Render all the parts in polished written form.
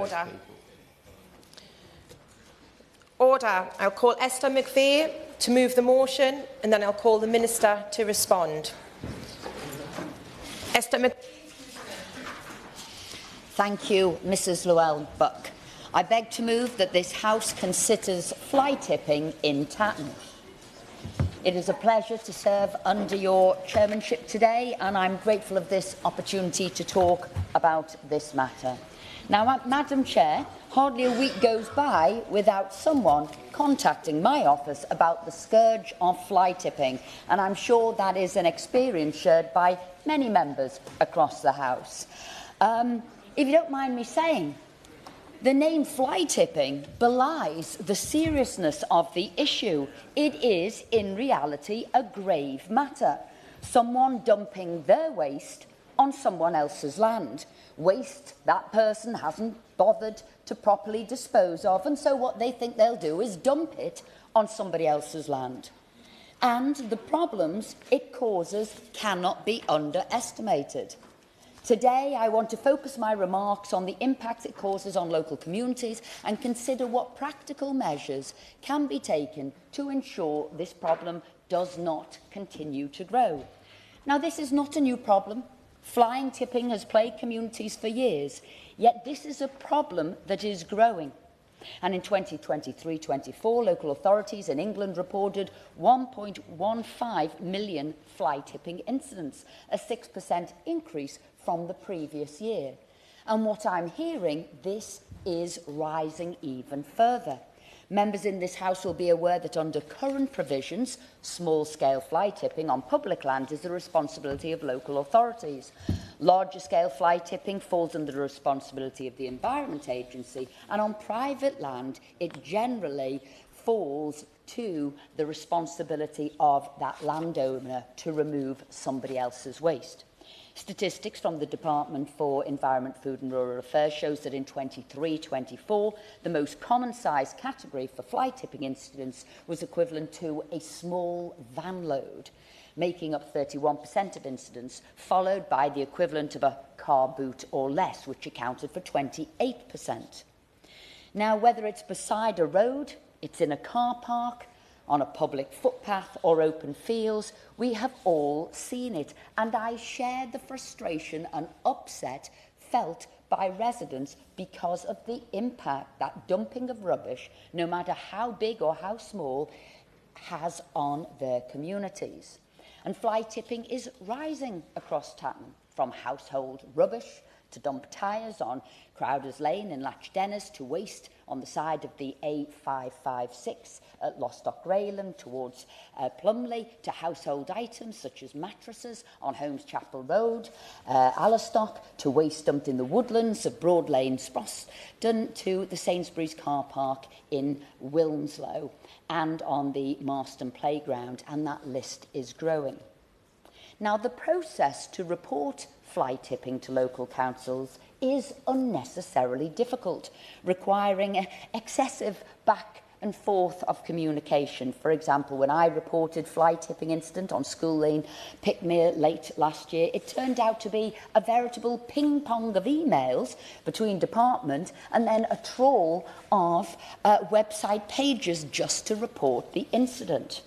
Order. Order. I'll call Esther McVey to move the motion, and then I'll call the Minister to respond. Esther McVey. Thank you, Mrs Llewellyn-Buck. I beg to move that this House considers fly tipping in Tatton. It is a pleasure to serve under your chairmanship today, and I'm grateful of this opportunity to talk about this matter. Now, Madam Chair, hardly a week goes by without someone contacting my office about the scourge of fly tipping, and I'm sure that is an experience shared by many members across the House. If you don't mind me saying, the name fly tipping belies the seriousness of the issue. It is, in reality, a grave matter. Someone dumping their waste on someone else's land. Waste that person hasn't bothered to properly dispose of, and so what they think they'll do is dump it on somebody else's land. And the problems it causes cannot be underestimated. Today, I want to focus my remarks on the impact it causes on local communities and consider what practical measures can be taken to ensure this problem does not continue to grow. Now, this is not a new problem. Flying tipping has plagued communities for years, yet this is a problem that is growing. And in 2023-24, local authorities in England reported 1.15 million fly tipping incidents, a 6% increase from the previous year. And what I'm hearing, this is rising even further. Members in this House will be aware that under current provisions, small-scale fly tipping on public land is the responsibility of local authorities. Larger-scale fly tipping falls under the responsibility of the Environment Agency, and on private land, it generally falls to the responsibility of that landowner to remove somebody else's waste. Statistics from the Department for Environment, Food and Rural Affairs shows that in 23-24, the most common size category for fly tipping incidents was equivalent to a small van load, making up 31% of incidents, followed by the equivalent of a car boot or less, which accounted for 28%. Now, whether it's beside a road, it's in a car park, on a public footpath or open fields, we have all seen it, and I share the frustration and upset felt by residents because of the impact that dumping of rubbish, no matter how big or how small, has on their communities. And fly tipping is rising across Tatton, from household rubbish to dump tyres on Crowder's Lane in Latchdennis, to waste on the side of the A556 at Lostock Raylan towards Plumley, to household items such as mattresses on Holmes Chapel Road, Allostock, to waste dumped in the woodlands of Broad Lane, Sproston, to the Sainsbury's car park in Wilmslow, and on the Marston Playground, and that list is growing. Now, the process to report fly tipping to local councils is unnecessarily difficult, requiring excessive back and forth of communication. For example, when I reported fly tipping incident on School Lane, Pickmere, late last year, it turned out to be a veritable ping-pong of emails between department and then a trawl of website pages just to report the incident.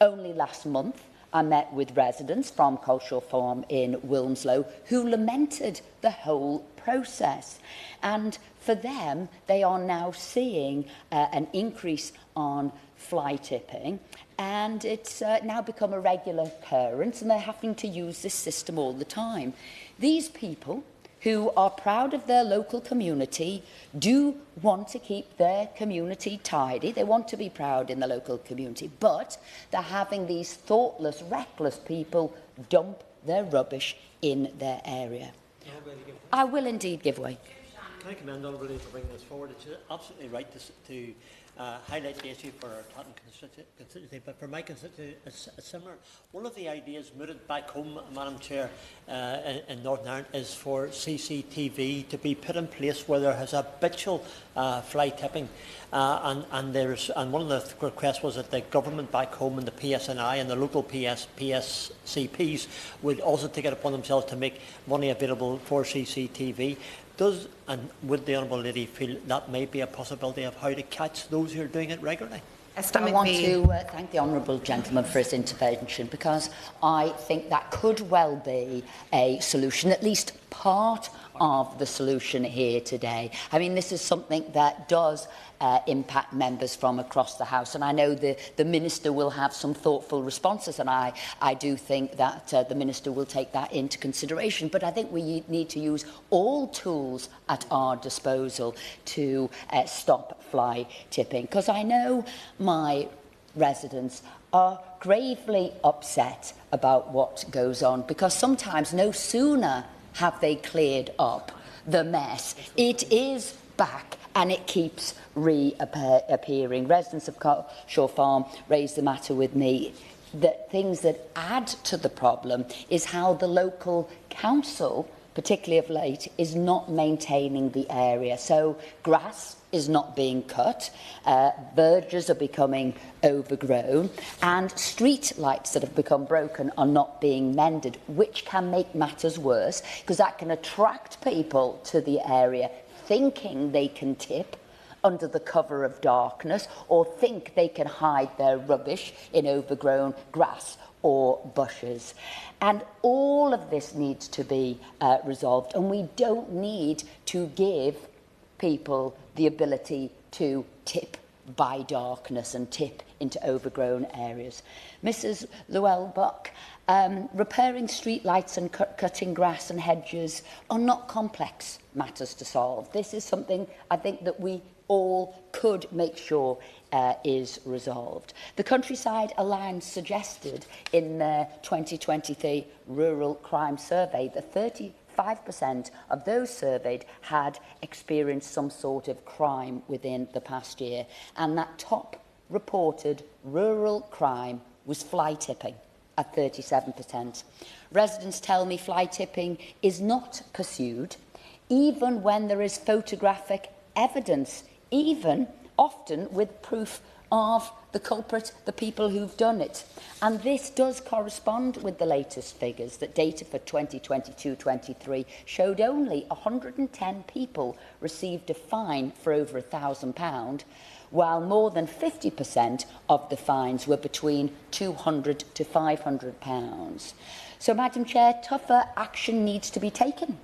Only last month, I met with residents from Cultural Farm in Wilmslow who lamented the whole process. And for them, they are now seeing an increase on fly tipping, and it's now become a regular occurrence, and they're having to use this system all the time. These people, who are proud of their local community, do want to keep their community tidy. They want to be proud in the local community, but they're having these thoughtless, reckless people dump their rubbish in their area. I will indeed give way. Can I commend everybody for bringing this forward? It's absolutely right to highlight the issue for our Tatton constituency, but for my constituency it's similar. One of the ideas mooted back home, Madam Chair, in Northern Ireland is for CCTV to be put in place where there has habitual fly tipping, and one of the requests was that the government back home and the PSNI and the local PSCPs would also take it upon themselves to make money available for CCTV. Does and would the Honourable Lady feel that may be a possibility of how to catch those who are doing it regularly? Esther I want McVey. to thank the honourable gentleman for his intervention, because I think that could well be a solution, at least part of the solution here today. I mean, this is something that does impact members from across the House, and I know the Minister will have some thoughtful responses, and I do think that the Minister will take that into consideration. But I think we need to use all tools at our disposal to stop fly tipping, because I know my residents are gravely upset about what goes on, because sometimes no sooner have they cleared up the mess, it is back and it keeps reappearing. Residents of Shore Farm raised the matter with me. That things that add to the problem is how the local council, particularly of late, is not maintaining the area. So grass is not being cut, verges are becoming overgrown, and street lights that have become broken are not being mended, which can make matters worse, because that can attract people to the area thinking they can tip under the cover of darkness, or think they can hide their rubbish in overgrown grass or bushes. And all of this needs to be resolved, and we don't need to give people the ability to tip by darkness and tip into overgrown areas. Mrs Llewellyn-Buck, repairing street lights and cutting grass and hedges are not complex matters to solve. This is something I think that we all could make sure is resolved. The Countryside Alliance suggested in their 2023 Rural Crime Survey that 35% of those surveyed had experienced some sort of crime within the past year, and that top reported rural crime was fly tipping at 37%. Residents tell me fly tipping is not pursued, even when there is photographic evidence, even often with proof of the culprit, the people who've done it. And this does correspond with the latest figures, that data for 2022-23 showed only 110 people received a fine for over £1,000, while more than 50% of the fines were between £200 to £500. So, Madam Chair, tougher action needs to be taken.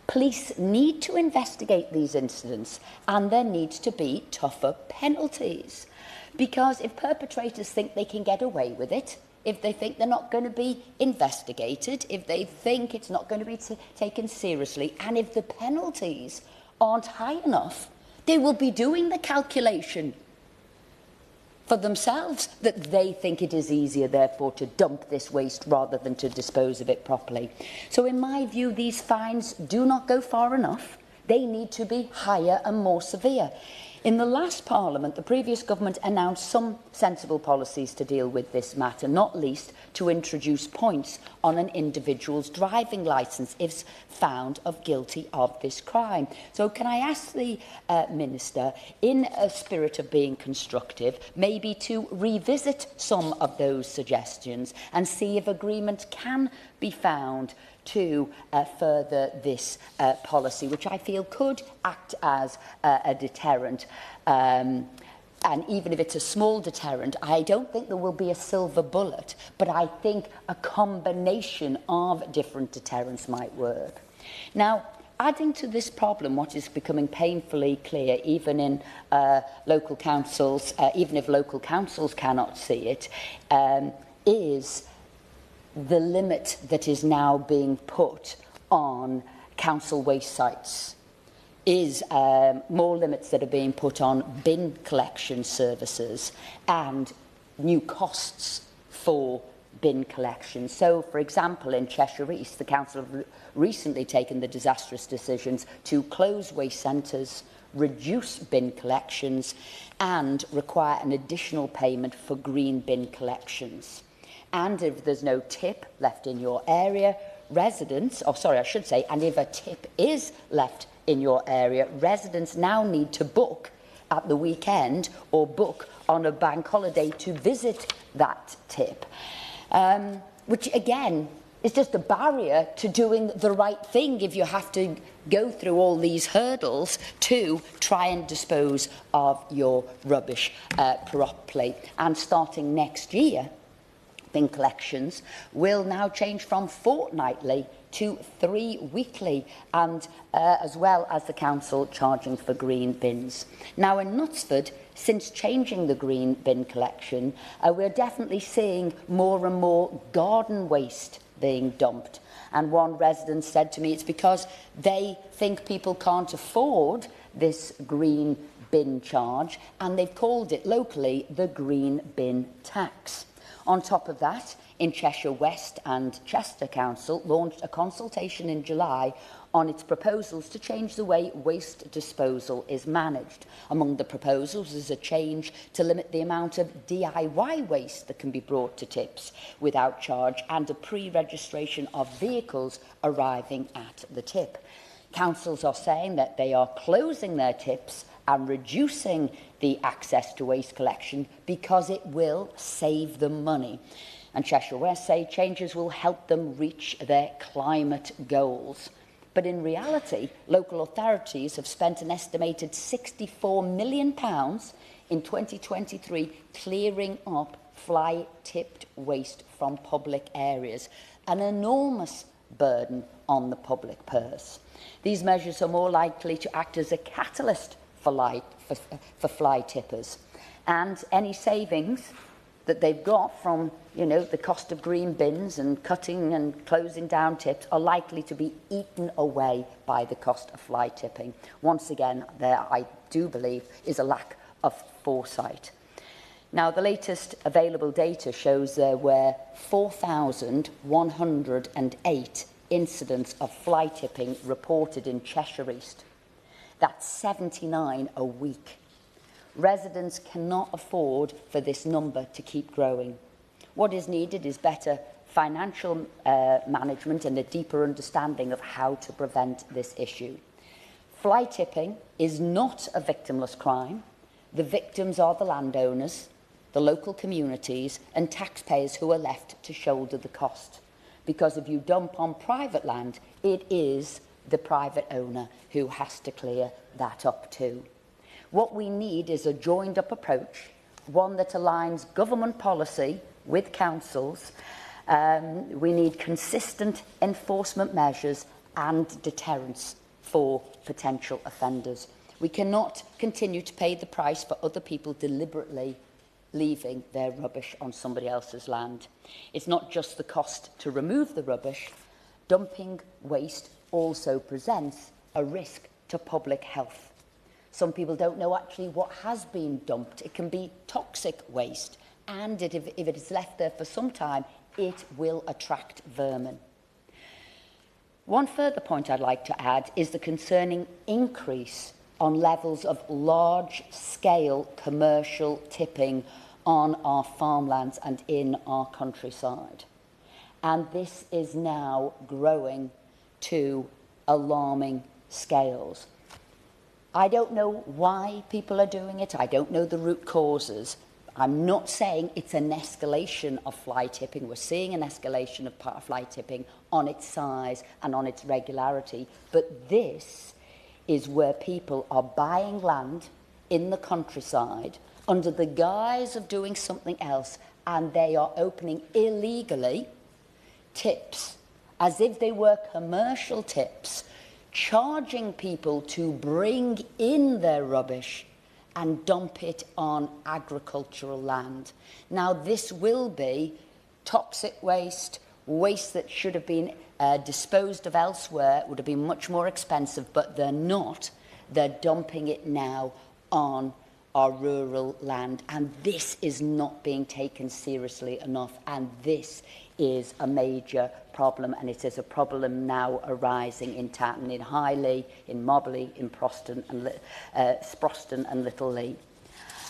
Police need to investigate these incidents, and there needs to be tougher penalties. Because if perpetrators think they can get away with it, if they think they're not going to be investigated, if they think it's not going to be taken seriously, and if the penalties aren't high enough, they will be doing the calculation for themselves that they think it is easier, therefore, to dump this waste rather than to dispose of it properly. So, in my view, these fines do not go far enough. They need to be higher and more severe. In the last Parliament, the previous government announced some sensible policies to deal with this matter, not least to introduce points on an individual's driving licence if found of guilty of this crime. So can I ask the Minister, in a spirit of being constructive, maybe to revisit some of those suggestions and see if agreement can be found to further this policy, which I feel could act as a deterrent. And even if it's a small deterrent, I don't think there will be a silver bullet, but I think a combination of different deterrents might work. Now, adding to this problem, what is becoming painfully clear, even in local councils, even if local councils cannot see it, is the limit that is now being put on council waste sites, is more limits that are being put on bin collection services and new costs for bin collection. So, for example, in Cheshire East, the council have recently taken the disastrous decisions to close waste centres, reduce bin collections and require an additional payment for green bin collections. And if there's no tip left in your area, residents, and if a tip is left in your area, residents now need to book at the weekend or book on a bank holiday to visit that tip, which again It's just a barrier to doing the right thing if you have to go through all these hurdles to try and dispose of your rubbish properly. And starting next year, bin collections will now change from fortnightly to 3 weekly, and as well as the council charging for green bins. Now in Knutsford, since changing the green bin collection, we're definitely seeing more and more garden waste being dumped. And one resident said to me it's because they think people can't afford this green bin charge, and they've called it locally the green bin tax. On top of that, in Cheshire West and Chester Council launched a consultation in July on its proposals to change the way waste disposal is managed. Among the proposals is a change to limit the amount of DIY waste that can be brought to tips without charge, and a pre-registration of vehicles arriving at the tip. Councils are saying that they are closing their tips and reducing the access to waste collection because it will save them money. And Cheshire West say changes will help them reach their climate goals. But in reality, local authorities have spent an estimated £64 million in 2023 clearing up fly-tipped waste from public areas, an enormous burden on the public purse. These measures are more likely to act as a catalyst for fly tippers, and any savings that they've got from, the cost of green bins and cutting and closing down tips are likely to be eaten away by the cost of fly tipping. Once again, there, I do believe, is a lack of foresight. Now, the latest available data shows there were 4,108 incidents of fly tipping reported in Cheshire East. That's 79 a week. Residents cannot afford for this number to keep growing. What is needed is better financial management and a deeper understanding of how to prevent this issue. Fly tipping is not a victimless crime. The victims are the landowners, the local communities and taxpayers who are left to shoulder the cost. Because if you dump on private land, it is the private owner who has to clear that up too. What we need is a joined-up approach, one that aligns government policy with councils. We need consistent enforcement measures and deterrence for potential offenders. We cannot continue to pay the price for other people deliberately leaving their rubbish on somebody else's land. It's not just the cost to remove the rubbish. Dumping waste also presents a risk to public health. Some people don't know actually what has been dumped. It can be toxic waste, and if it is left there for some time, it will attract vermin. One further point I'd like to add is the concerning increase on levels of large-scale commercial tipping on our farmlands and in our countryside. And this is now growing to alarming scales. I don't know why people are doing it. I don't know the root causes. I'm not saying it's an escalation of fly tipping. We're seeing an escalation of fly tipping on its size and on its regularity. But this is where people are buying land in the countryside under the guise of doing something else, and they are opening illegally tips as if they were commercial tips, charging people to bring in their rubbish and dump it on agricultural land. Now, this will be toxic waste, waste that should have been disposed of elsewhere, would have been much more expensive, but they're not. They're dumping it now on our rural land, and this is not being taken seriously enough, and this is a major problem, and it is a problem now arising in Tatton, in Highley, in Mobley, in Sproston and Little Lee.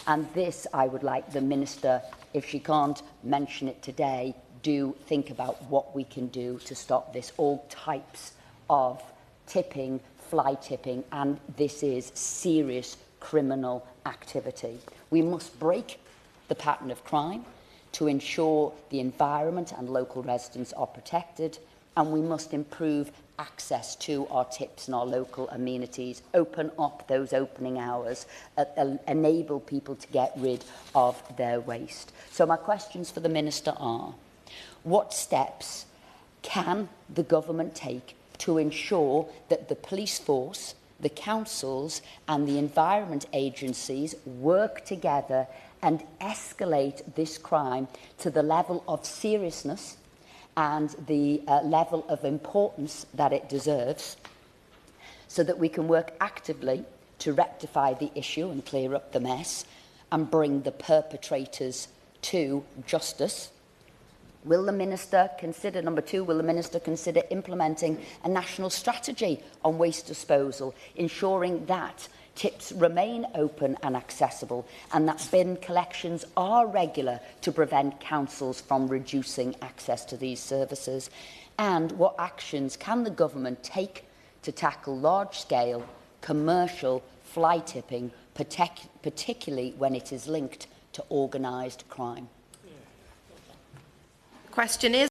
And this, I would like the Minister, if she can't mention it today, do think about what we can do to stop this. All types of tipping, fly tipping, and this is serious criminal activity. We must break the pattern of crime to ensure the environment and local residents are protected, and we must improve access to our tips and our local amenities, open up those opening hours, enable people to get rid of their waste. So my questions for the Minister are, what steps can the government take to ensure that the police force, the councils and the environment agencies work together and escalate this crime to the level of seriousness and the level of importance that it deserves, so that we can work actively to rectify the issue and clear up the mess and bring the perpetrators to justice? Will the Minister consider, number two, will the Minister consider implementing a national strategy on waste disposal, ensuring that tips remain open and accessible and that bin collections are regular to prevent councils from reducing access to these services? And what actions can the government take to tackle large-scale commercial fly tipping, particularly when it is linked to organised crime? Question is